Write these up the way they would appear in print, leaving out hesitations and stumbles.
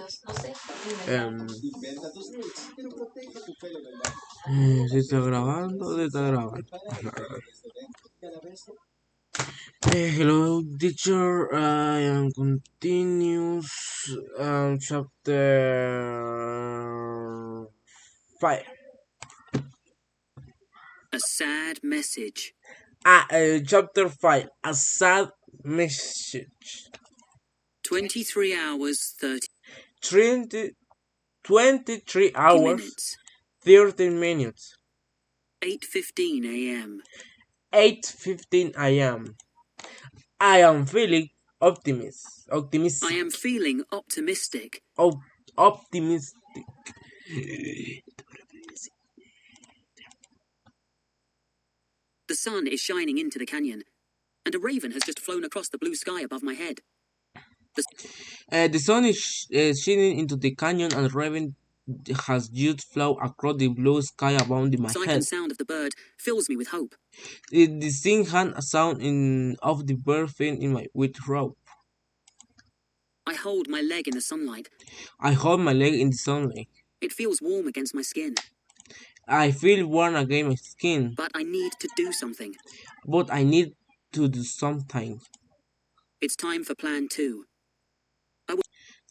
Em, si está grabando, si está grabando. Hello, teacher. I am continuous chapter 5. A sad message. Chapter 5. A sad message. 23 hours, 23 hours, minutes. 13 minutes. 8:15 a.m. 8:15 a.m. I am feeling optimistic. I am feeling optimistic. Optimistic. The sun is shining into the canyon, and a raven has just flown across the blue sky above my head. The sun is shining into the canyon, and raven has just flown across the blue sky above my The sight head. and sound of the bird fills me with hope. The distinct sound of the bird filled in my with rope. I hold my leg in the sunlight. I hold my leg in the sunlight. It feels warm against my skin. I feel warm against my skin. But I need to do something. But I need to do something. It's time for plan 2.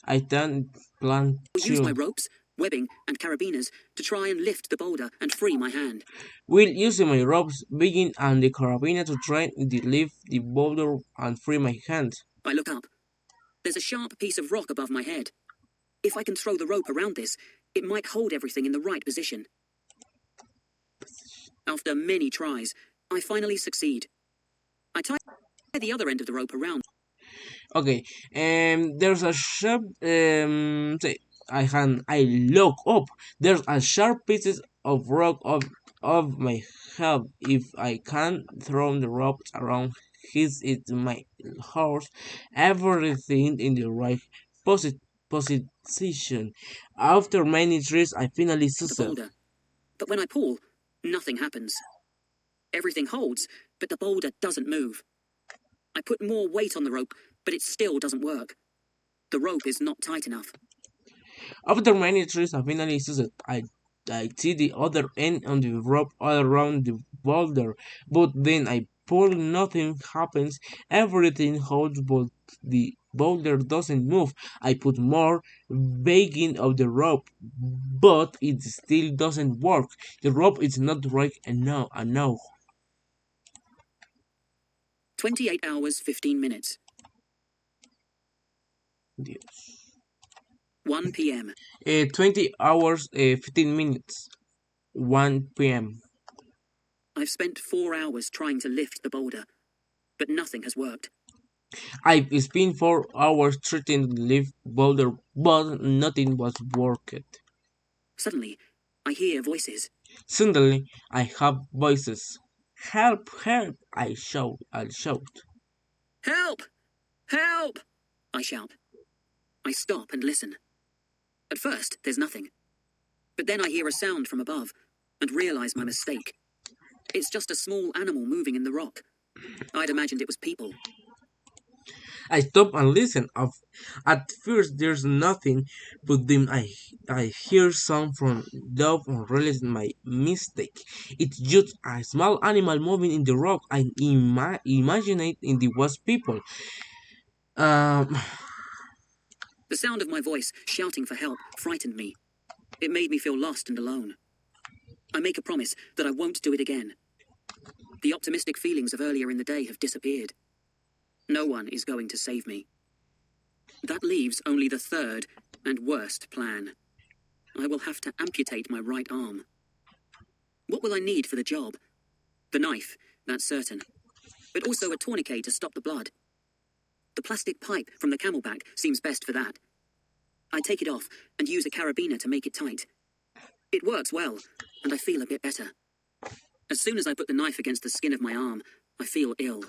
I turn plan 2. Use my ropes, webbing, and carabiners to try and lift the boulder and free my hand. We'll use my ropes, begin, and the carabiner to try to lift the boulder and free my hand. I look up. There's a sharp piece of rock above my head. If I can throw the rope around this, it might hold everything in the right position. After many tries, I finally succeed. I tie the other end of the rope around. Okay, there's a sharp, I look up. There's a sharp pieces of rock of my head. If I can throw the ropes around it my horse, everything in the right position. After many tries, I finally succeed. But when I pull, nothing happens. Everything holds, but the boulder doesn't move. I put more weight on the rope, but it still doesn't work. The rope is not tight enough. After many tries, I finally succeed. I see the other end on the rope all around the boulder, but then I pull, nothing happens. Everything holds, but the boulder doesn't move. I put more weight of the rope, but it still doesn't work. The rope is not right enough. 28 hours, 15 minutes. Dios. 1 p.m. 20 hours, 15 minutes. 1 p.m. I've spent 4 hours trying to lift the boulder, but nothing has worked. I've spent 4 hours trying to lift boulder, but nothing was working. Suddenly, I hear voices. Suddenly, I have voices. Help! Help! I shout. Help! Help! I shout. I stop and listen. At first, there's nothing. But then I hear a sound from above and realize my mistake. It's just a small animal moving in the rock. I'd imagined it was people. I stop and listen. At first, there's nothing, but then I hear sound from above and realize my mistake. It's just a small animal moving in the rock. I imagine it was people. The sound of my voice shouting for help frightened me. It made me feel lost and alone. I make a promise that I won't do it again. The optimistic feelings of earlier in the day have disappeared. No one is going to save me. That leaves only the third and worst plan. I will have to amputate my right arm. What will I need for the job? The knife, that's certain. But also a tourniquet to stop the blood. The plastic pipe from the camelback seems best for that. I take it off and use a carabiner to make it tight. It works well, and I feel a bit better. As soon as I put the knife against the skin of my arm, I feel ill.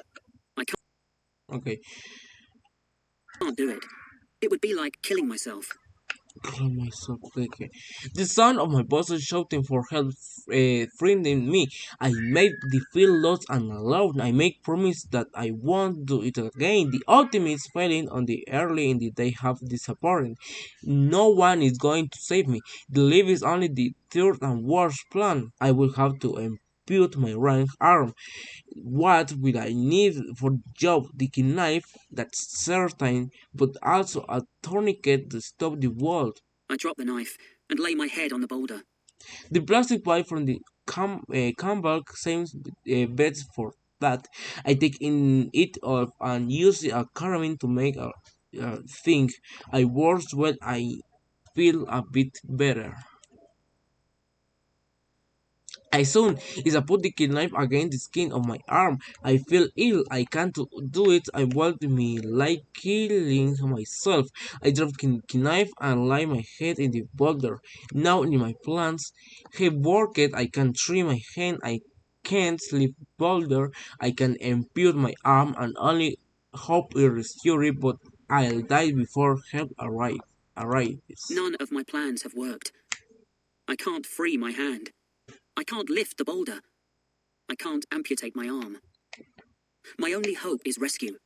I can't do it. It would be like killing myself. Calm myself. Okay. The sound of my boss shouting for help, threatening me. I made the feel lost and alone. I make promise that I won't do it again. The ultimate feeling on the early in the day have disappeared. No one is going to save me. The leave is only the third and worst plan. I will have to ampute my right arm. What will I need for the job? The knife, that's certain, but also a tourniquet to stop the wound. I drop the knife and lay my head on the boulder. The plastic pipe from the comeback seems best for that. I take in it off and use a carabine to make a thing. I work when I feel a bit better. I soon is a put the knife against the skin of my arm. I feel ill. I can't do it. I want me like killing myself. I drop the knife and lay my head in the boulder. Now in my plans have worked. I can trim my hand. I can't sleep boulder. I can ampute my arm and only hope it restore it, but I'll die before help arrives. None of my plans have worked. I can't free my hand. I can't lift the boulder. I can't amputate my arm. My only hope is rescue.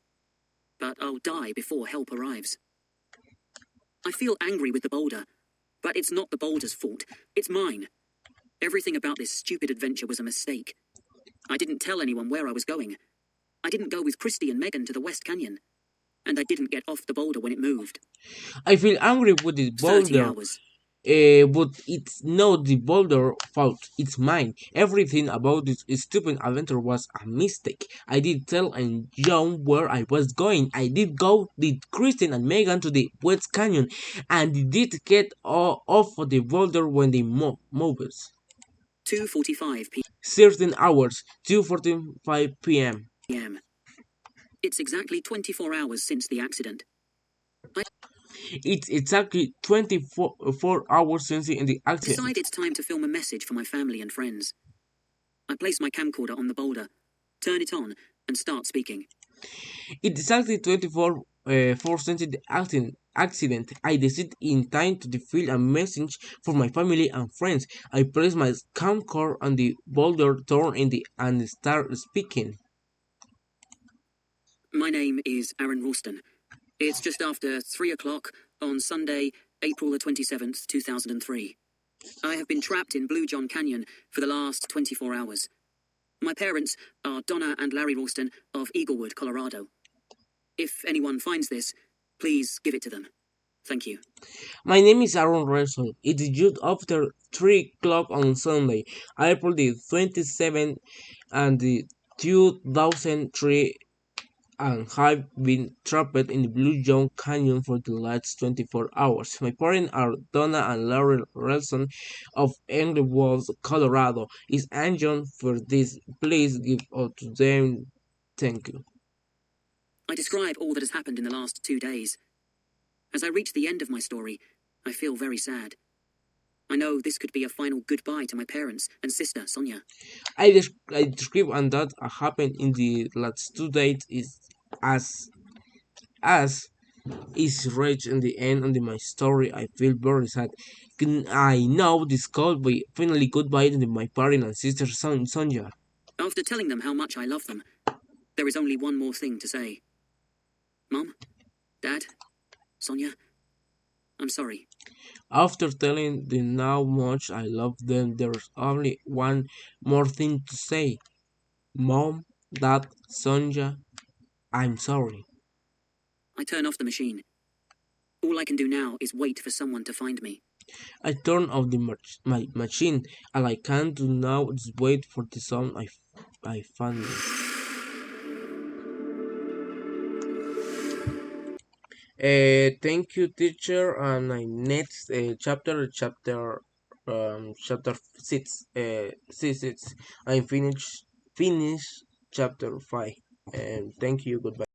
But I'll die before help arrives. I feel angry with the boulder, but it's not the boulder's fault. It's mine. Everything about this stupid adventure was a mistake. I didn't tell anyone where I was going. I didn't go with Christy and Megan to the West Canyon. And I didn't get off the boulder when it moved. I feel angry with the 30 boulder. hours. But it's not the boulder fault, it's mine. Everything about this stupid adventure was a mistake. I did tell and John where I was going. I did go with Kristen and Megan to the West Canyon and did get off of the boulder when they moved. 2:45 13 hours, 2:45 p.m. p.m. It's exactly 24 hours since the accident. It's exactly 24 hours since the I accident. decide it's time to film a message for my family and friends. I place my camcorder on the boulder, turn it on, and start speaking. It's exactly 24 since the accident. I decided in time to fulfill a message for my family and friends. I place my camcorder on the boulder, turn in the and start speaking. My name is Aaron Ralston. It's just after 3 o'clock on Sunday, April the 27th, 2003. I have been trapped in Blue John Canyon for the last 24 hours. My parents are Donna and Larry Ralston of Eaglewood, Colorado. If anyone finds this, please give it to them. Thank you. My name is Aaron Russell. It is just after 3 o'clock on Sunday, April the 27th and the 2003 and have been trapped in the Blue John Canyon for the last 24 hours. My parents are Donna and Larry Relson of Englewood, Colorado. Is Angel for this? Please give up to them. Thank you. I describe all that has happened in the last 2 days. As I reach the end of my story, I feel very sad. I know this could be a final goodbye to my parents and sister, Sonia. I describe and that happened in the last 2 days is as is reached in the end of my story. I feel very sad. I know this could be finally goodbye to my parents and sister Sonja. After telling them how much I love them, there is only one more thing to say. Mom, Dad, Sonia, I'm sorry. After telling them how much I love them, there's only one more thing to say. Mom, Dad, Sonja, I'm sorry. I turn off the machine. All I can do now is wait for someone to find me. I turn off my machine. All I can do now is wait for the sound I found me. Thank you, teacher. And my next chapter 6. Six. I finish chapter 5. And thank you. Goodbye.